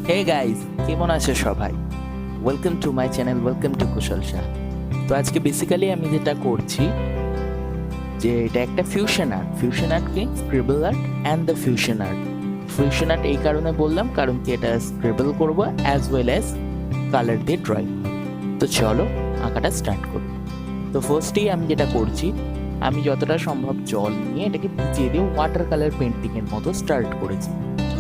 Hey guys, কেমন আছো সবাই? Welcome to my channel, welcome to Kushal Shah. তো আজকে বেসিক্যালি আমি যেটা করছি যে এটা একটা ফিউশন আর্ট কি scribble art and the fusion art এই কারণে বললাম কারণ কি এটা স্ক্রিবল করব অ্যাজ ওয়েল অ্যাজ কালার দিয়ে ড্রয়িং হবে। তো চলো আঁকাটা স্টার্ট করি। তো ফার্স্টেই আমি যেটা করছি, আমি যতটা সম্ভব জল নিয়ে এটাকে ভিজিয়ে দিয়ে ওয়াটার কালার পেন্টিং এর মতো স্টার্ট করেছি।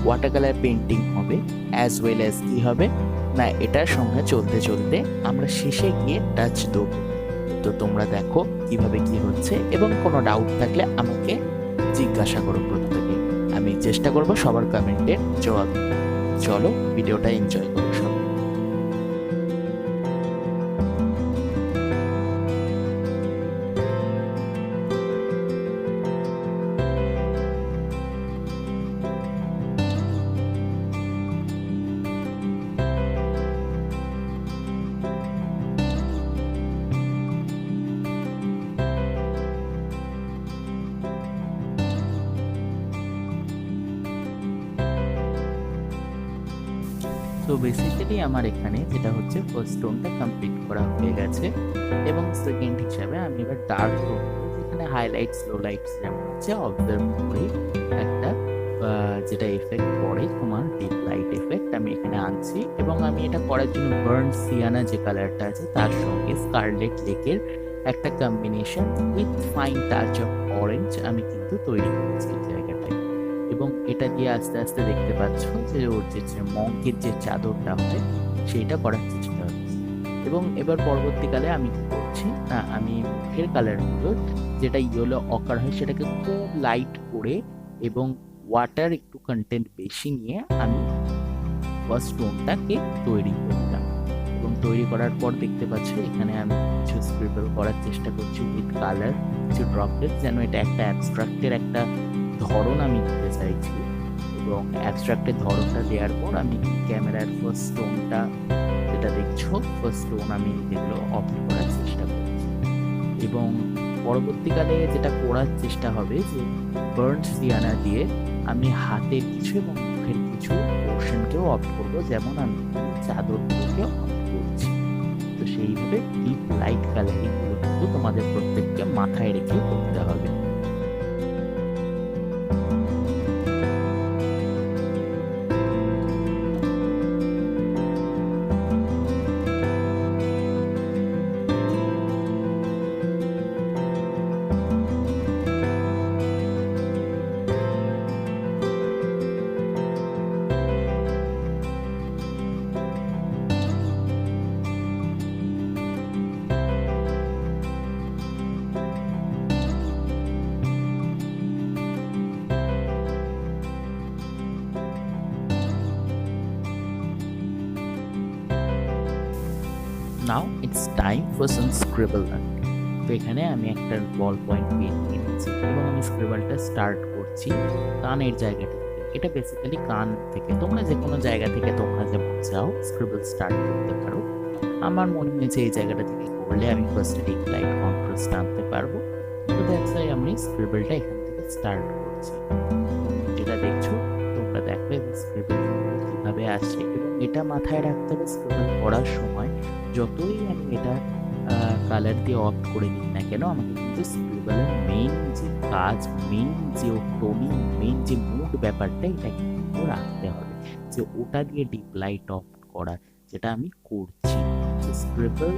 ওয়াটার কালার পেন্টিং হবে অ্যাজ ওয়েল অ্যাজ কি হবে না, এটার সঙ্গে চলতে চলতে আমরা শেষে গিয়ে টাচ দেবো। তো তোমরা দেখো কিভাবে কি হচ্ছে এবং কোনো ডাউট থাকলে আমাকে জিজ্ঞাসা করো প্রত্যেকে, আমি চেষ্টা করব সবার কমেন্টের জবাব দিতে। চলো ভিডিওটা এনজয় করো সব। তো বেসিক্যালি আমার এখানে যেটা হচ্ছে ফার্স্ট টোনটা কমপ্লিট করা হয়ে গেছে এবং সেকেন্ড হিসাবে আমি এবার ডার্ক টোন যেখানে হাইলাইটস লো লাইটস যেমন হচ্ছে অবজার্ভ করে একটা যেটা এফেক্ট পড়ে তোমার ডিপ লাইট এফেক্ট আমি এখানে আনছি এবং আমি এটা করার জন্য বার্ন সিয়ানা যে কালারটা আছে তার সঙ্গে স্কারলেট লেকের একটা combination with fine touch of orange আমি কিন্তু তৈরি করেছি এই জায়গাটায়। এবং এটা দিয়ে আস্তে আস্তে দেখতে পাচ্ছ যে ওর যে মঙ্কের যে চাদরটা হয় সেইটা করার চেষ্টা হচ্ছে। এবং এবার পরবর্তীকালে আমি কি করছি না, আমি মুখের কালারগুলো যেটা ইয়েলো অকার হয় সেটাকে খুব লাইট করে এবং ওয়াটার একটু কন্টেন্ট বেশি নিয়ে আমি ফার্স্ট টোনটাকে তৈরি করলাম। এবং তৈরি করার পর দেখতে পাচ্ছ এখানে আমি কিছু স্ক্রিবল করার চেষ্টা করছি উইথ কালার, কিছু ড্রপলেট, যেন এটা একটা অ্যাবস্ট্রাক্টের একটা ধরন আমি দিতে চাইছি। এবং অ্যাবস্ট্রাক্টের ধরনটা দেওয়ার পর আমি ক্যামেরার ফার্স্ট টোনটা যেটা দেখছো ফার্স্ট টোন আমি যেগুলো অপ্ট করার চেষ্টা করছি। এবং পরবর্তীকালে যেটা করার চেষ্টা হবে যে বার্ন্ট সিয়ানা দিয়ে আমি হাতের কিছু এবং মুখের কিছু পোর্শনকেও অপ্ট করবো, যেমন আমি চাদরগুলোকে অপ্ট করছি। তো সেইভাবে ডিপ লাইট কালারিংগুলো কিন্তু তোমাদের প্রত্যেককে মাথায় রেখে করতে হবে। Now it's time for some scribble art. তো এখানে আমি একটা বল পয়েন্ট পেন নিয়েছি এবং আমি স্ক্রিবলটা স্টার্ট করছি কানের জায়গাটা থেকে। এটা বেসিক্যালি কান থেকে, তোমরা যে কোনো জায়গা থেকে তোমরা যেমন চাও স্ক্রিবল স্টার্ট করতে পারো। আমার মনে হয়েছে এই জায়গাটা থেকে করলে আমি ফার্স্টে ডিপ লাইট কন্ট্রাস্ট আনতে পারবো। তো দ্যাটস ওয়াই আমি স্ক্রিবলটা এখান থেকে স্টার্ট করছি। যেটা দেখছো তোমরা দেখো এবং স্ক্রিবল কীভাবে আসছে এবং এটা মাথায় রাখতে হবে স্ক্রিবল করার সময় যতই আমি এটা কালার দিয়ে অফ করে দিই না কেন, আমাকে কিন্তু স্ক্রিবলের মেইন যে কাজ, মেইন যে টোনিং, মেইন যে মুড ব্যাপারটা এটা কিন্তু রাখতে হবে, যে ওটা দিয়ে ডিপ লাইট অফ করা যেটা আমি করছি। স্ক্রিবল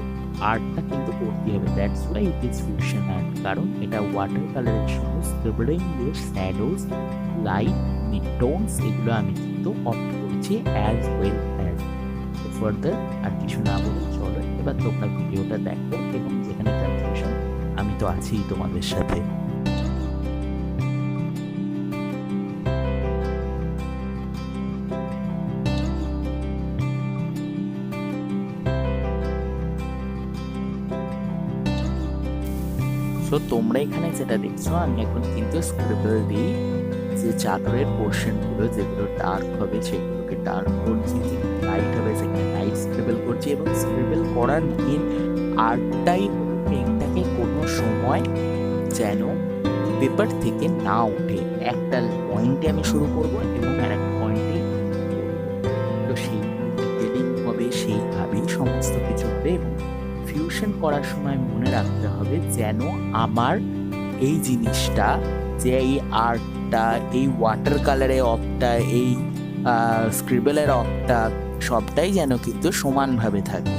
আর্টটা কিন্তু করতে হবে, that's why it is fusion art, কারণ এটা ওয়াটার কালারের সঙ্গে স্ক্রিবলিং দিয়ে শ্যাডোজ, লাইট, মিড টোনস এগুলো আমি কিন্তু অফ করছি অ্যাজ ওয়েল অ্যাজ। ফার্দার আর কিছু না বলে চলো এবার তোমরা ভিডিওটা দেখো এবং যেখানে কনফিউশন আমি তো আছি তোমাদের সাথে। সো তোমরা এখানে যেটা দেখছো আমি এখন কিন্তু স্ক্রিবল দিই যে চাদরের পোর্শনগুলো যেগুলো ডার্ক হবে সেগুলোকে ডার্ক করছি, যেখানে লাইট হবে সেখানে লাইট স্ক্রিবল করছি। এবং স্ক্রিবল করার মেন আর্টটাই হলো পেনটাকে কোনো সময় যেন পেপার থেকে না ওঠে, একটা পয়েন্টে আমি শুরু করব এবং আর একটা পয়েন্টে। তো সেই ডিটেলিং হবে, সেইভাবেই সমস্ত কিছু হবে। এবং ফিউশন করার সময় মনে রাখতে হবে যেন আমার এই জিনিসটা, যে এই আর্টটা, এই ওয়াটার কালারের অফটা, এই স্ক্রিবেলের অফটা, সবটাই যেন কিন্তু সমানভাবে থাকে।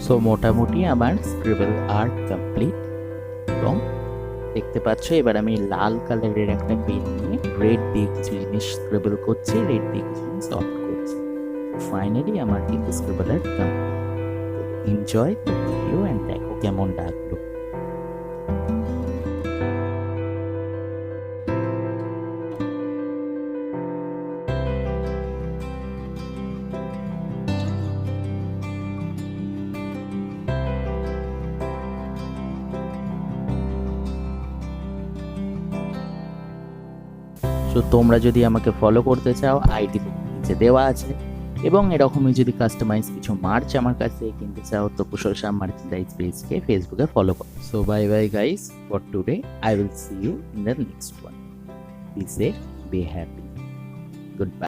সো মোটামুটি আমার স্ক্রিবল আর্ট কমপ্লিট। এবং দেখতে পাচ্ছ এবার আমি লাল কালারের একটা পেন নিয়ে রেড দিয়ে কিছু জিনিস স্ক্রিবল করছি, রেড দিয়ে কিছু জিনিস সফট করছি। ফাইনালি আমার কিন্তু scribble art complete. Enjoy the video and দেখো কেমন লাগলো। তো তোমরা যদি আমাকে ফলো করতে চাও, আইডি নিচে দেওয়া আছে। এবং এরকমই যদি কাস্টমাইজ কিছু মার্চ আমার কাছে কিনতে চাও, তো কুশল শাহ মার্চেন্ডাইজ পেজকে ফেসবুকে ফলো করো। So bye bye guys for today. I will see you in the next one. Be safe, be happy, good bye.